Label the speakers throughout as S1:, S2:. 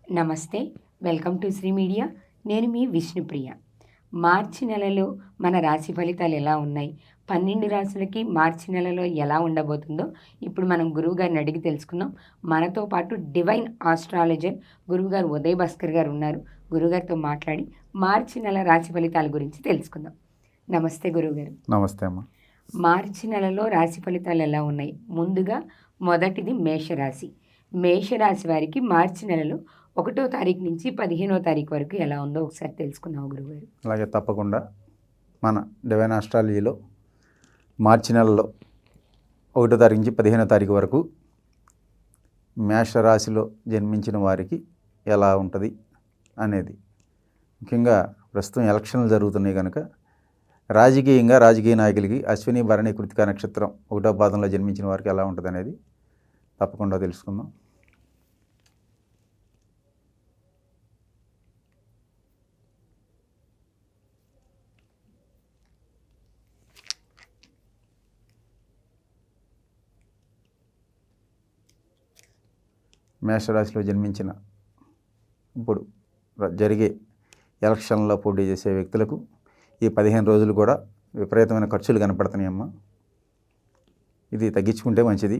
S1: నమస్తే, welcome to Shri media. నేను మీ విష్ణుప్రియ. మార్చి నెలలో మన రాశి ఫలితాలు ఎలా ఉన్నాయి, 12 రాశులకి మార్చి నెలలో ఎలా ఉండబోతుందో ఇప్పుడు మనం గురువుగారిని అడిగి తెలుసుకుందాం. మనతో పాటు డివైన్ ఆస్ట్రాలజర్ గురువుగారు ఉదయ్ భాస్కర్ గారు ఉన్నారు. గురువుగారితో మాట్లాడి మార్చి నెల రాశి ఫలితాల గురించి తెలుసుకుందాం. నమస్తే గురువుగారు.
S2: నమస్తే అమ్మ.
S1: మార్చి నెలలో రాశి ఫలితాలు ఎలా ఉన్నాయి? ముందుగా మొదటిది మేషరాశి. మేషరాశి వారికి మార్చి నెలలో 1వ తారీఖు నుంచి 15వ తారీఖు వరకు ఎలా ఉందో ఒకసారి తెలుసుకున్నావు గురువుగారు.
S2: అలాగే తప్పకుండా మన డివైన్ ఆస్ట్రాలజీలో మార్చి నెలలో 1వ తారీఖు నుంచి 15వ తారీఖు వరకు మేషరాశిలో జన్మించిన వారికి ఎలా ఉంటుంది అనేది, ముఖ్యంగా ప్రస్తుతం ఎలక్షన్లు జరుగుతున్నాయి కనుక రాజకీయ నాయకులకి అశ్విని భరణి కృతికా నక్షత్రం 1వ పాదంలో జన్మించిన వారికి ఎలా ఉంటుంది అనేది తప్పకుండా తెలుసుకుందాం. మేషరాశిలో జన్మించిన ఇప్పుడు జరిగే ఎలక్షన్లో పోటీ చేసే వ్యక్తులకు ఈ 15 రోజులు కూడా విపరీతమైన ఖర్చులు కనపడుతున్నాయమ్మా. ఇది తగ్గించుకుంటే మంచిది.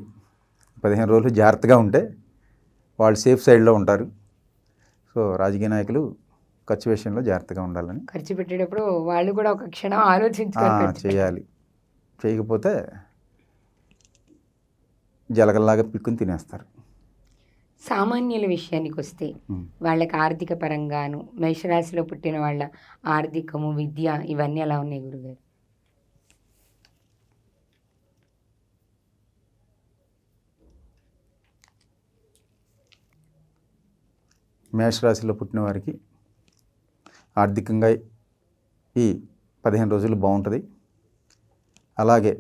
S2: 15 రోజులు జాగ్రత్తగా ఉంటే వాళ్ళు సేఫ్ సైడ్లో ఉంటారు. సో రాజకీయ నాయకులు ఖర్చు విషయంలో జాగ్రత్తగా ఉండాలని,
S1: ఖర్చు పెట్టేటప్పుడు వాళ్ళు కూడా ఒక క్షణం ఆలోచించుకోవాలి,
S2: చేయాలి. చేయకపోతే జలగల్లాగా పిక్కుని తినేస్తారు.
S1: సామాన్యుల విషయానికి వస్తే వాళ్ళకి ఆర్థిక పరంగాను, మేషరాశిలో పుట్టిన వాళ్ళ ఆర్థికము, విద్య ఇవన్నీ ఎలా ఉన్నాయి గురుగారు?
S2: మేషరాశిలో పుట్టిన వారికి ఆర్థికంగా ఈ 15 రోజులు బాగుంటుంది. అలాగే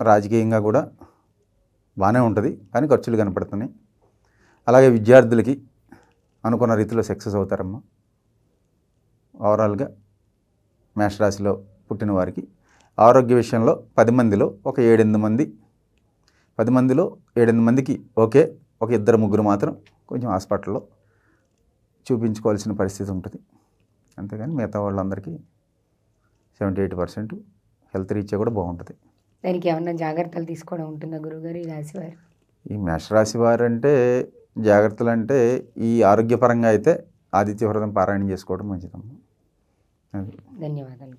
S2: రాజకీయంగా కూడా బాగానే ఉంటుంది, కానీ ఖర్చులు కనపడుతున్నాయి. అలాగే విద్యార్థులకి అనుకున్న రీతిలో సక్సెస్ అవుతారమ్మా. ఓవరాల్గా మేషరాశిలో పుట్టిన వారికి ఆరోగ్య విషయంలో 10 మందిలో ఒక 7-8 మంది, 10 మందిలో 7-8 మందికి ఓకే, ఒక 2-3 మాత్రం కొంచెం హాస్పిటల్లో చూపించుకోవాల్సిన పరిస్థితి ఉంటుంది. అంతేగాని మిగతా వాళ్ళందరికీ 78% హెల్త్ రీత్యా కూడా బాగుంటుంది.
S1: దానికి ఏమన్నా జాగ్రత్తలు తీసుకోవడం ఉంటుందా గురుగారు ఈ రాశివారు?
S2: ఈ మేషరాశి వారు అంటే జాగ్రత్తలు అంటే ఈ ఆరోగ్యపరంగా అయితే ఆదిత్య హృదయం పారాయణం చేసుకోవడం మంచిదమ్మా.
S1: ధన్యవాదాలు.